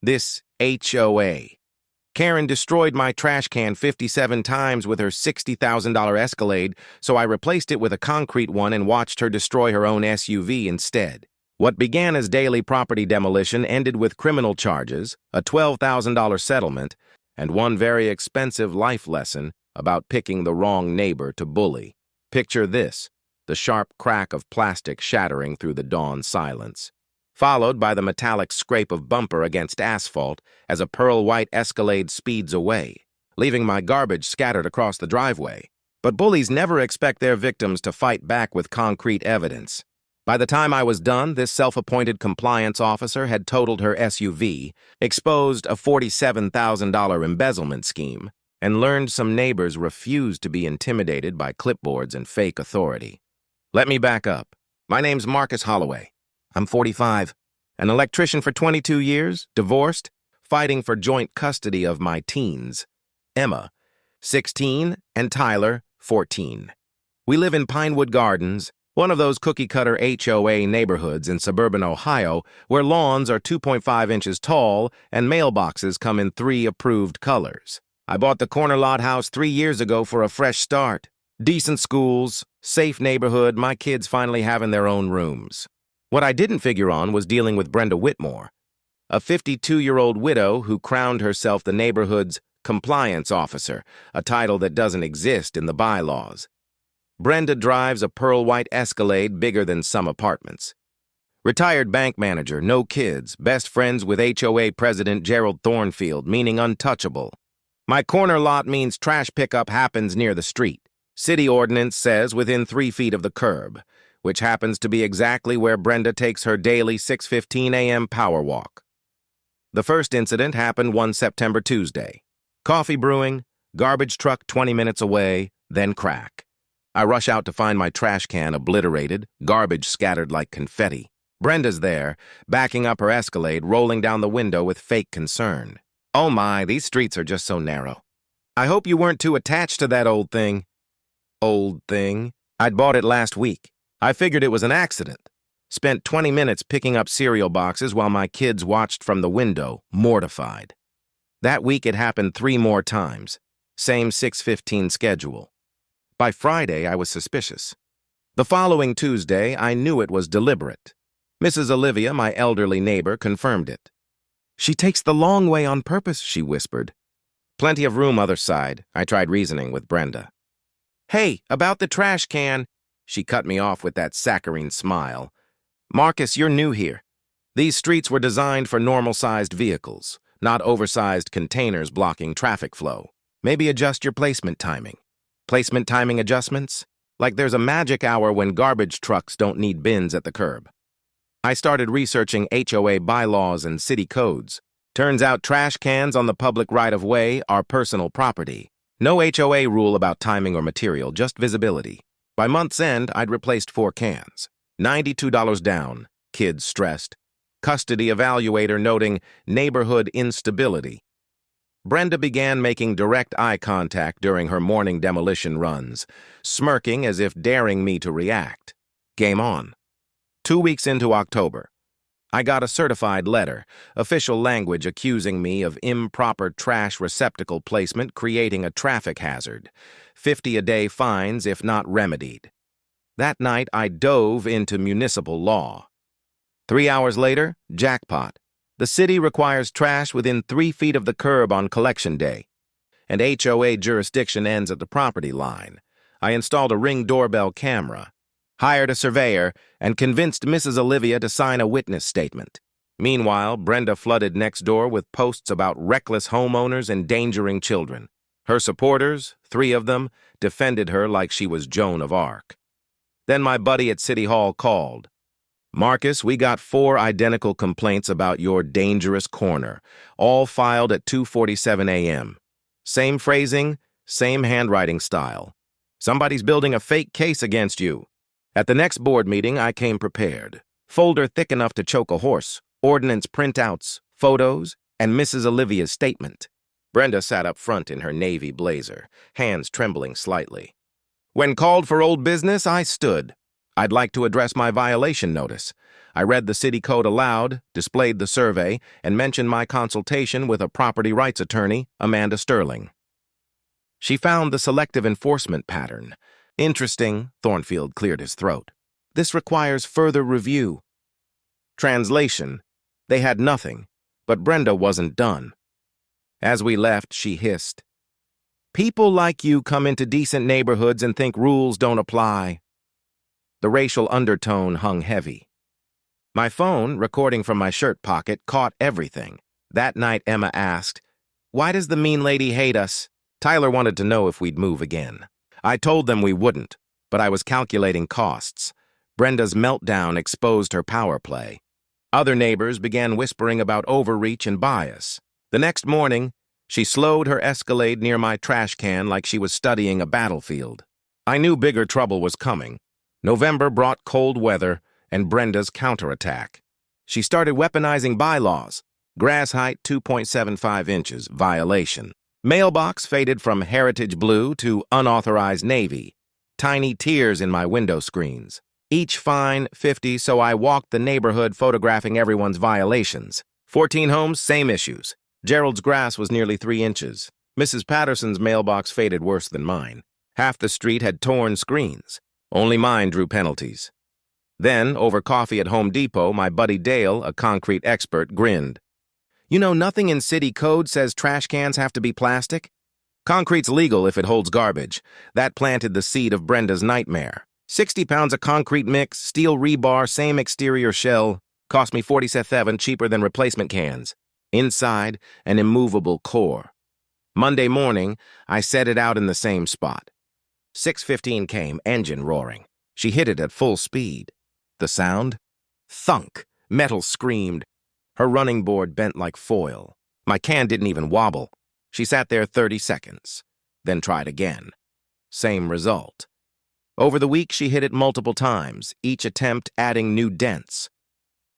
This HOA. Karen destroyed my trash can 57 times with her $60,000 Escalade, so I replaced it with a concrete one and watched her destroy her own SUV instead. What began as daily property demolition ended with criminal charges, a $12,000 settlement, and one very expensive life lesson about picking the wrong neighbor to bully. Picture this, the sharp crack of plastic shattering through the dawn silence, followed by the metallic scrape of bumper against asphalt as a pearl-white Escalade speeds away, leaving my garbage scattered across the driveway. But bullies never expect their victims to fight back with concrete evidence. By the time I was done, this self-appointed compliance officer had totaled her SUV, exposed a $47,000 embezzlement scheme, and learned some neighbors refused to be intimidated by clipboards and fake authority. Let me back up. My name's Marcus Holloway. I'm 45, an electrician for 22 years, divorced, fighting for joint custody of my teens. Emma, 16, and Tyler, 14. We live in Pinewood Gardens, one of those cookie-cutter HOA neighborhoods in suburban Ohio where lawns are 2.5 inches tall and mailboxes come in 3 approved colors. I bought the corner lot house 3 years ago for a fresh start. Decent schools, safe neighborhood, my kids finally having their own rooms. What I didn't figure on was dealing with Brenda Whitmore, a 52-year-old widow who crowned herself the neighborhood's compliance officer, a title that doesn't exist in the bylaws. Brenda drives a pearl-white Escalade bigger than some apartments. Retired bank manager, no kids, best friends with HOA president Gerald Thornfield, meaning untouchable. My corner lot means trash pickup happens near the street. City ordinance says within 3 feet of the curb, which happens to be exactly where Brenda takes her daily 6:15 a.m. power walk. The first incident happened one September Tuesday. Coffee brewing, garbage truck 20 minutes away, then crack. I rush out to find my trash can obliterated, garbage scattered like confetti. Brenda's there, backing up her Escalade, rolling down the window with fake concern. Oh my, these streets are just so narrow. I hope you weren't too attached to that old thing. Old thing? I'd bought it last week. I figured it was an accident. Spent 20 minutes picking up cereal boxes while my kids watched from the window, mortified. That week it happened 3 more times. Same 6:15 schedule. By Friday, I was suspicious. The following Tuesday, I knew it was deliberate. Mrs. Olivia, my elderly neighbor, confirmed it. "She takes the long way on purpose," she whispered. "Plenty of room other side," I tried reasoning with Brenda. "Hey, about the trash can," she cut me off with that saccharine smile. "Marcus, you're new here. These streets were designed for normal-sized vehicles, not oversized containers blocking traffic flow. Maybe adjust your placement timing." Placement timing adjustments? Like there's a magic hour when garbage trucks don't need bins at the curb. I started researching HOA bylaws and city codes. Turns out trash cans on the public right-of-way are personal property. No HOA rule about timing or material, just visibility. By month's end, I'd replaced 4 cans. $92 down, kids stressed. Custody evaluator noting neighborhood instability. Brenda began making direct eye contact during her morning demolition runs, smirking as if daring me to react. Game on. 2 weeks into October, I got a certified letter, official language accusing me of improper trash receptacle placement creating a traffic hazard, 50 a day fines if not remedied. That night, I dove into municipal law. 3 hours later, jackpot. The city requires trash within 3 feet of the curb on collection day, and HOA jurisdiction ends at the property line. I installed a Ring doorbell camera, hired a surveyor, and convinced Mrs. Olivia to sign a witness statement. Meanwhile, Brenda flooded next door with posts about reckless homeowners endangering children. Her supporters, 3 of them, defended her like she was Joan of Arc. Then my buddy at City Hall called. "Marcus, we got 4 identical complaints about your dangerous corner, all filed at 2:47 a.m. Same phrasing, same handwriting style. Somebody's building a fake case against you." At the next board meeting, I came prepared. Folder thick enough to choke a horse, ordinance printouts, photos, and Mrs. Olivia's statement. Brenda sat up front in her navy blazer, hands trembling slightly. When called for old business, I stood. I'd like to address my violation notice. I read the city code aloud, displayed the survey, and mentioned my consultation with a property rights attorney, Amanda Sterling. She found the selective enforcement pattern. Interesting, Thornfield cleared his throat. This requires further review. Translation: they had nothing, but Brenda wasn't done. As we left, she hissed, "People like you come into decent neighborhoods and think rules don't apply." The racial undertone hung heavy. My phone, recording from my shirt pocket, caught everything. That night, Emma asked, "Why does the mean lady hate us?" Tyler wanted to know if we'd move again. I told them we wouldn't, but I was calculating costs. Brenda's meltdown exposed her power play. Other neighbors began whispering about overreach and bias. The next morning, she slowed her Escalade near my trash can like she was studying a battlefield. I knew bigger trouble was coming. November brought cold weather and Brenda's counterattack. She started weaponizing bylaws. Grass height 2.75 inches, violation. Mailbox faded from heritage blue to unauthorized navy. Tiny tears in my window screens. Each fine, 50, so I walked the neighborhood photographing everyone's violations. 14 homes, same issues. Gerald's grass was nearly 3 inches. Mrs. Patterson's mailbox faded worse than mine. Half the street had torn screens. Only mine drew penalties. Then, over coffee at Home Depot, my buddy Dale, a concrete expert, grinned. "You know, nothing in city code says trash cans have to be plastic. Concrete's legal if it holds garbage. That planted the seed of Brenda's nightmare. 60 pounds of concrete mix, steel rebar, same exterior shell. Cost me 47, cheaper than replacement cans. Inside, an immovable core. Monday morning, I set it out in the same spot. 6:15 came, engine roaring. She hit it at full speed. The sound? Thunk. Metal screamed. Her running board bent like foil. My can didn't even wobble. She sat there 30 seconds, then tried again. Same result. Over the week, she hit it multiple times, each attempt adding new dents.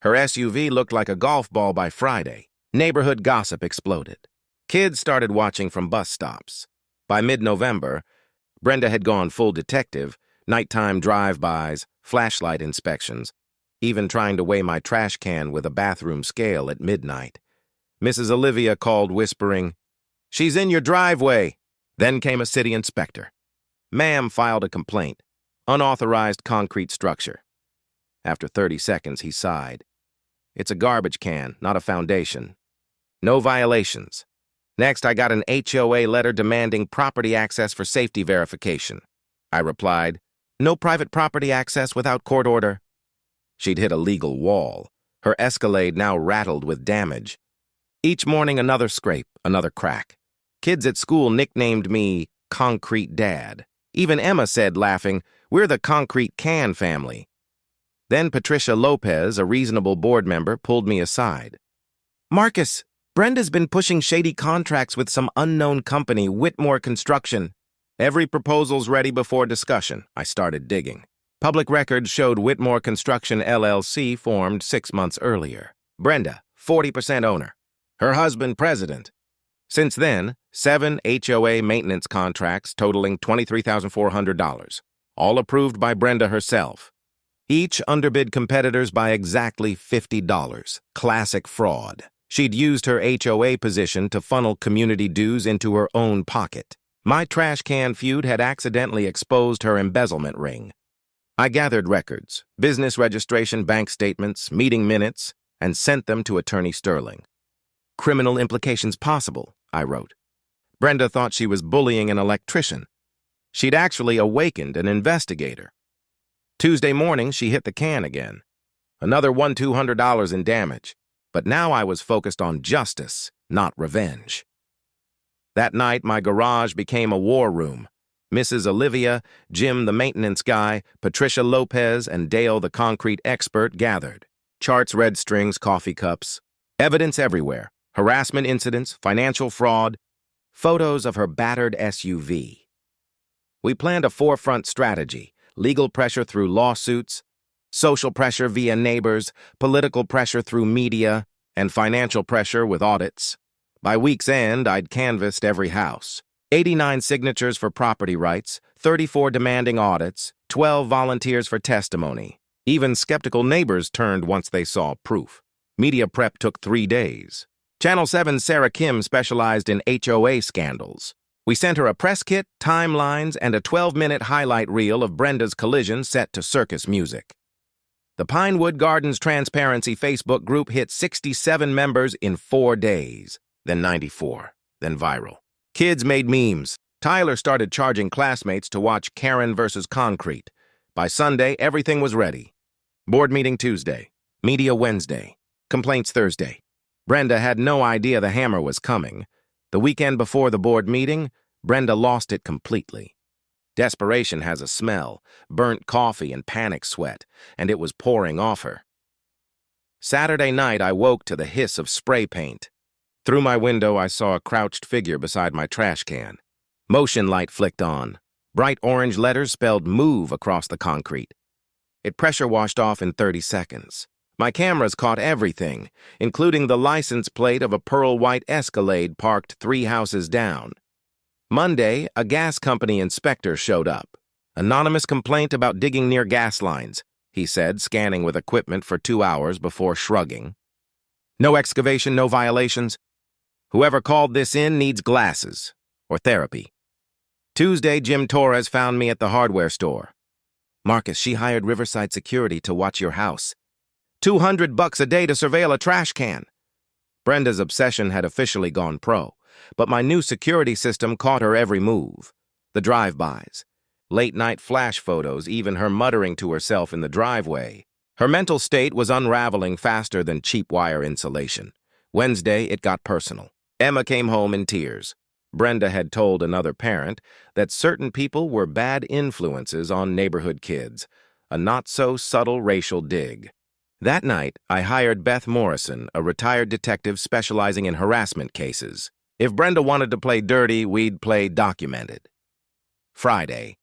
Her SUV looked like a golf ball by Friday. Neighborhood gossip exploded. Kids started watching from bus stops. By mid-November, Brenda had gone full detective, nighttime drive-bys, flashlight inspections, even trying to weigh my trash can with a bathroom scale at midnight. Mrs. Olivia called, whispering, "She's in your driveway." Then came a city inspector. Ma'am filed a complaint. Unauthorized concrete structure. After 30 seconds, he sighed. "It's a garbage can, not a foundation. No violations." Next, I got an HOA letter demanding property access for safety verification. I replied, "No private property access without court order." She'd hit a legal wall. Her Escalade now rattled with damage. Each morning, another scrape, another crack. Kids at school nicknamed me Concrete Dad. Even Emma said, laughing, "We're the Concrete Can family." Then Patricia Lopez, a reasonable board member, pulled me aside. "Marcus, Brenda's been pushing shady contracts with some unknown company, Whitmore Construction." "Every proposal's ready before discussion." I started digging. Public records showed Whitmore Construction LLC formed 6 months earlier. Brenda, 40% owner. Her husband, president. Since then, 7 HOA maintenance contracts totaling $23,400, all approved by Brenda herself. Each underbid competitors by exactly $50. Classic fraud. She'd used her HOA position to funnel community dues into her own pocket. My trash can feud had accidentally exposed her embezzlement ring. I gathered records, business registration, bank statements, meeting minutes, and sent them to Attorney Sterling. "Criminal implications possible," I wrote. Brenda thought she was bullying an electrician. She'd actually awakened an investigator. Tuesday morning, she hit the can again. Another $200 in damage. But now I was focused on justice, not revenge. That night, my garage became a war room. Mrs. Olivia, Jim the maintenance guy, Patricia Lopez, and Dale the concrete expert gathered. Charts, red strings, coffee cups. Evidence everywhere. Harassment incidents, financial fraud, photos of her battered SUV. We planned a 4-front strategy: legal pressure through lawsuits, social pressure via neighbors, political pressure through media, and financial pressure with audits. By week's end, I'd canvassed every house. 89 signatures for property rights, 34 demanding audits, 12 volunteers for testimony. Even skeptical neighbors turned once they saw proof. Media prep took 3 days. Channel 7's Sarah Kim specialized in HOA scandals. We sent her a press kit, timelines, and a 12-minute highlight reel of Brenda's collision set to circus music. The Pinewood Gardens Transparency Facebook group hit 67 members in 4 days, then 94, then viral. Kids made memes. Tyler started charging classmates to watch Karen versus Concrete. By Sunday, everything was ready. Board meeting Tuesday. Media Wednesday. Complaints Thursday. Brenda had no idea the hammer was coming. The weekend before the board meeting, Brenda lost it completely. Desperation has a smell, burnt coffee and panic sweat, and it was pouring off her. Saturday night, I woke to the hiss of spray paint. Through my window, I saw a crouched figure beside my trash can. Motion light flicked on. Bright orange letters spelled MOVE across the concrete. It pressure washed off in 30 seconds. My cameras caught everything, including the license plate of a pearl white Escalade parked 3 houses down. Monday, a gas company inspector showed up. Anonymous complaint about digging near gas lines, he said, scanning with equipment for 2 hours before shrugging. No excavation, no violations. Whoever called this in needs glasses or therapy. Tuesday, Jim Torres found me at the hardware store. Marcus, she hired Riverside Security to watch your house. $200 a day to surveil a trash can. Brenda's obsession had officially gone pro, but my new security system caught her every move. The drive-bys, late-night flash photos, even her muttering to herself in the driveway. Her mental state was unraveling faster than cheap wire insulation. Wednesday, it got personal. Emma came home in tears. Brenda had told another parent that certain people were bad influences on neighborhood kids, a not-so-subtle racial dig. That night, I hired Beth Morrison, a retired detective specializing in harassment cases. If Brenda wanted to play dirty, we'd play documented. Friday,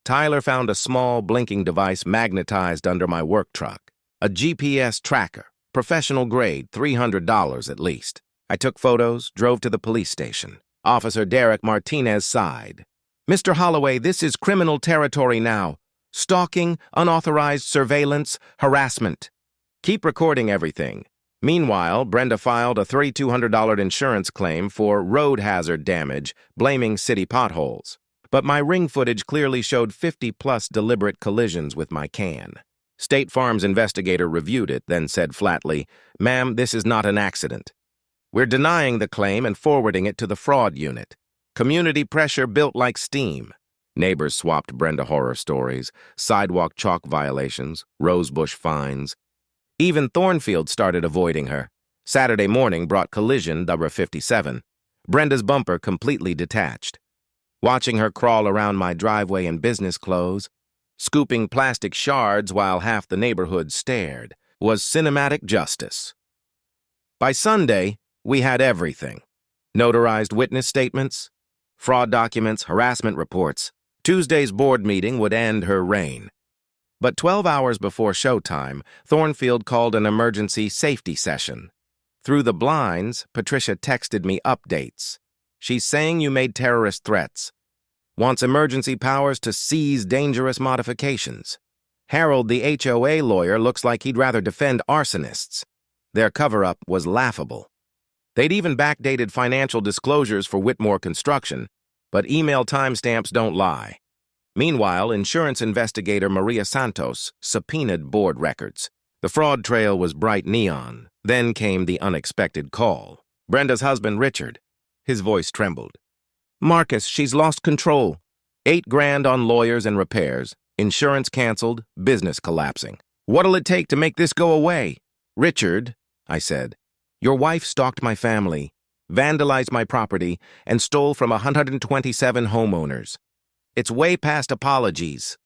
Tyler found a small blinking device magnetized under my work truck. A GPS tracker, professional grade, $300 at least. I took photos, drove to the police station. Officer Derek Martinez sighed. Mr. Holloway, this is criminal territory now. Stalking, unauthorized surveillance, harassment. Keep recording everything. Meanwhile, Brenda filed a $3,200 insurance claim for road hazard damage, blaming city potholes. But my ring footage clearly showed 50-plus deliberate collisions with my can. State Farm's investigator reviewed it, then said flatly, "Ma'am, this is not an accident. We're denying the claim and forwarding it to the fraud unit. Community pressure built like steam." Neighbors swapped Brenda horror stories, sidewalk chalk violations, rosebush fines. Even Thornfield started avoiding her. Saturday morning brought collision number 57. Brenda's bumper completely detached. Watching her crawl around my driveway in business clothes, scooping plastic shards while half the neighborhood stared, was cinematic justice. By Sunday, we had everything. Notarized witness statements, fraud documents, harassment reports. Tuesday's board meeting would end her reign. But 12 hours before showtime, Thornfield called an emergency safety session. Through the blinds, Patricia texted me updates. She's saying you made terrorist threats. Wants emergency powers to seize dangerous modifications. Harold, the HOA lawyer, looks like he'd rather defend arsonists. Their cover-up was laughable. They'd even backdated financial disclosures for Whitmore Construction, but email timestamps don't lie. Meanwhile, insurance investigator Maria Santos subpoenaed board records. The fraud trail was bright neon. Then came the unexpected call. Brenda's husband, Richard. His voice trembled. "Marcus, she's lost control. $8,000 on lawyers and repairs. Insurance canceled, business collapsing. What'll it take to make this go away?" "Richard," I said, "your wife stalked my family, vandalized my property, and stole from 127 homeowners. It's way past apologies."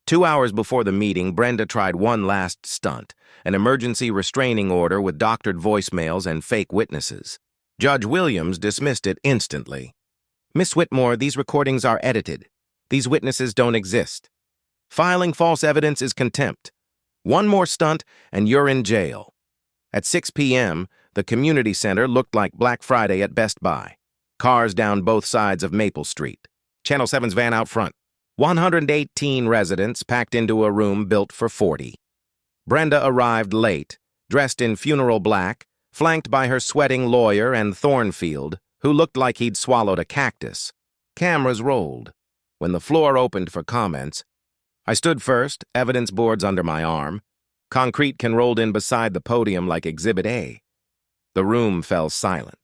2 hours before the meeting, Brenda tried one last stunt, an emergency restraining order with doctored voicemails and fake witnesses. Judge Williams dismissed it instantly. "Miss Whitmore, these recordings are edited. These witnesses don't exist. Filing false evidence is contempt. One more stunt, and you're in jail." At 6 p.m., the community center looked like Black Friday at Best Buy. Cars down both sides of Maple Street. Channel 7's van out front. 118 residents packed into a room built for 40. Brenda arrived late, dressed in funeral black, flanked by her sweating lawyer and Thornfield, who looked like he'd swallowed a cactus. Cameras rolled. When the floor opened for comments, I stood first, evidence boards under my arm. Concrete can rolled in beside the podium like Exhibit A. The room fell silent.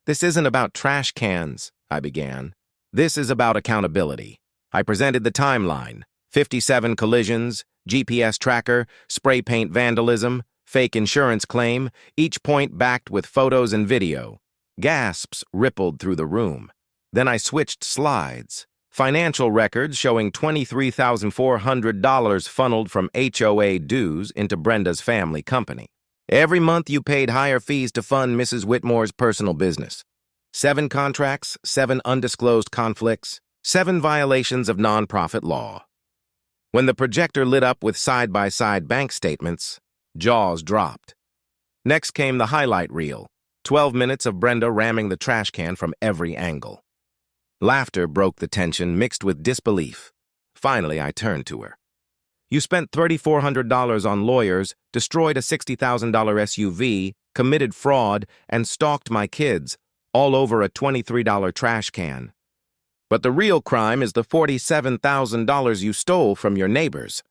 "This isn't about trash cans," I began. "This is about accountability." I presented the timeline: 57 collisions, GPS tracker, spray paint vandalism, fake insurance claim, each point backed with photos and video. Gasps rippled through the room. Then I switched slides. Financial records showing $23,400 funneled from HOA dues into Brenda's family company. Every month you paid higher fees to fund Mrs. Whitmore's personal business. 7 contracts, 7 undisclosed conflicts, 7 violations of nonprofit law. When the projector lit up with side-by-side bank statements, jaws dropped. Next came the highlight reel, 12 minutes of Brenda ramming the trash can from every angle. Laughter broke the tension, mixed with disbelief. Finally, I turned to her. "You spent $3,400 on lawyers, destroyed a $60,000 SUV, committed fraud, and stalked my kids, all over a $23 trash can. But the real crime is the $47,000 you stole from your neighbors."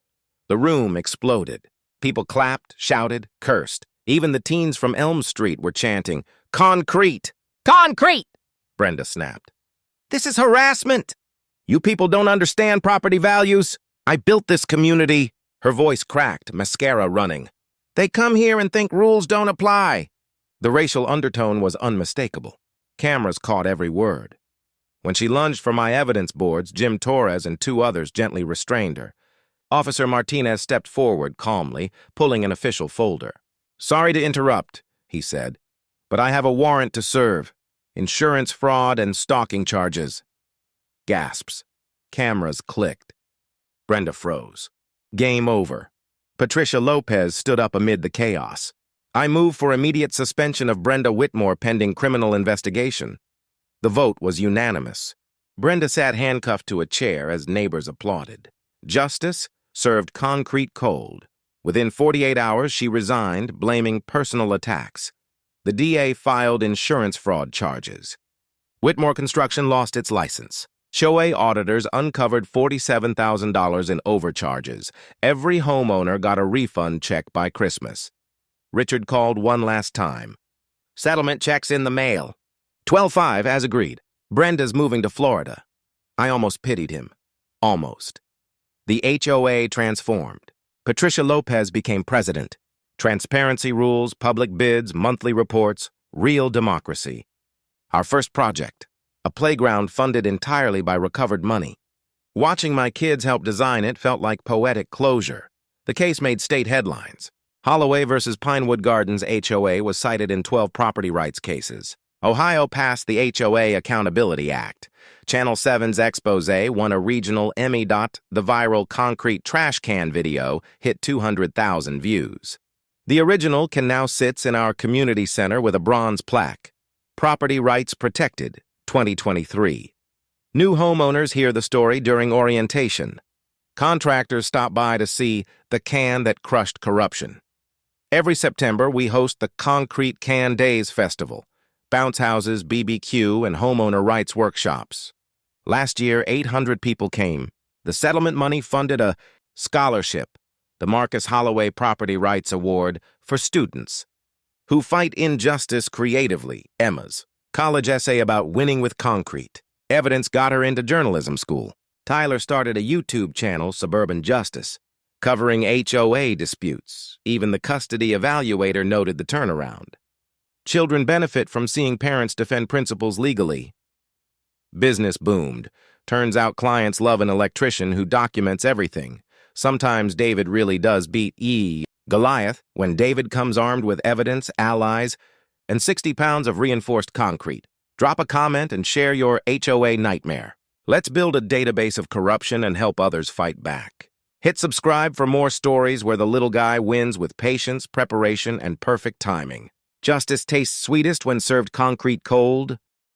The room exploded. People clapped, shouted, cursed. Even the teens from Elm Street were chanting, "Concrete! Concrete!" Brenda snapped. "This is harassment! You people don't understand property values. I built this community." Her voice cracked, mascara running. "They come here and think rules don't apply." The racial undertone was unmistakable. Cameras caught every word. When she lunged for my evidence boards, Jim Torres and 2 others gently restrained her. Officer Martinez stepped forward calmly, pulling an official folder. "Sorry to interrupt," he said, "but I have a warrant to serve. Insurance fraud and stalking charges." Gasps. Cameras clicked. Brenda froze. Game over. Patricia Lopez stood up amid the chaos. "I move for immediate suspension of Brenda Whitmore pending criminal investigation." The vote was unanimous. Brenda sat handcuffed to a chair as neighbors applauded. Justice served concrete cold. Within 48 hours, she resigned, blaming personal attacks. The DA filed insurance fraud charges. Whitmore Construction lost its license. HOA auditors uncovered $47,000 in overcharges. Every homeowner got a refund check by Christmas. Richard called one last time. "Settlement checks in the mail." 12/5, as agreed. Brenda's moving to Florida. I almost pitied him. Almost. The HOA transformed. Patricia Lopez became president. Transparency rules, public bids, monthly reports, real democracy. Our first project, a playground funded entirely by recovered money. Watching my kids help design it felt like poetic closure. The case made state headlines. Holloway versus Pinewood Gardens HOA was cited in 12 property rights cases. Ohio passed the HOA Accountability Act. Channel 7's expose won a regional Emmy. The viral concrete trash can video hit 200,000 views. The original can now sits in our community center with a bronze plaque. Property Rights Protected, 2023. New homeowners hear the story during orientation. Contractors stop by to see the can that crushed corruption. Every September, we host the Concrete Can Days Festival, bounce houses, BBQ, and homeowner rights workshops. Last year, 800 people came. The settlement money funded a scholarship, the Marcus Holloway Property Rights Award, for students who fight injustice creatively, Emma's college essay about winning with concrete. Evidence got her into journalism school. Tyler started a YouTube channel, Suburban Justice, covering HOA disputes. Even the custody evaluator noted the turnaround. Children benefit from seeing parents defend principles legally. Business boomed. Turns out clients love an electrician who documents everything. Sometimes David really does beat Goliath when David comes armed with evidence, allies, and 60 pounds of reinforced concrete. Drop a comment and share your HOA nightmare. Let's build a database of corruption and help others fight back. Hit subscribe for more stories where the little guy wins with patience, preparation, and perfect timing. Justice tastes sweetest when served concrete cold.